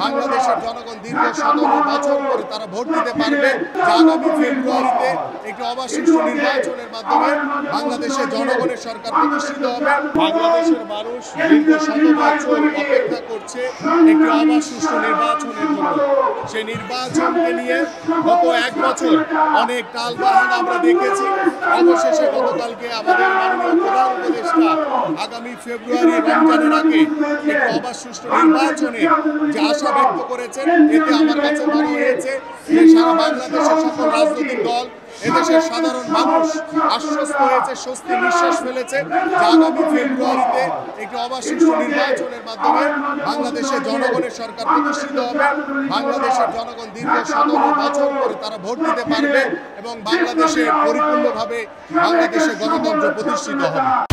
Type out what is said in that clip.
বাংলাদেশের জনগণ দীর্ঘ 17 বছর ধরে তারা ভোট দিতে পারবে, আগামী ফেব্রুয়ারিতে একটি অবাধ সুষ্ঠু নির্বাচনের মাধ্যমে বাংলাদেশের জনগণের সরকার প্রতিষ্ঠিত হবে। বাংলাদেশের মানুষ দীর্ঘ 17 বছর অপেক্ষা করছে একটি অবাধ সুষ্ঠু নির্বাচনের জন্য। সেই নির্বাচনকে নিয়ে গত 1 বছর অনেক টালবাহানা আমরা দেখেছি। অবশেষে গতকালকে আমাদের মাননীয় প্রধান উপদেষ্টা আগামী ফেব্রুয়ারি রমজানের আগে একটি অবাধ সুষ্ঠু নির্বাচনে যে আশা ব্যক্ত করেছেন, এতে আমার কাছে মনে হয়েছে যে সারা বাংলাদেশের সকল রাজনৈতিক দল, এদেশের সাধারণ মানুষ আশ্বস্ত হয়েছে, স্বস্তি নিঃশ্বাস ফেলেছে যে আগামী ফেব্রুয়ারিতে একটি অবাধ সুষ্ঠু নির্বাচনের মাধ্যমে বাংলাদেশের জনগণের সরকার প্রতিষ্ঠিত হবে। বাংলাদেশের জনগণ দীর্ঘ 17 বছর ধরে তারা ভোট দিতে পারবে এবং বাংলাদেশে পরিপূর্ণভাবে বাংলাদেশের গণতন্ত্র প্রতিষ্ঠিত হবে।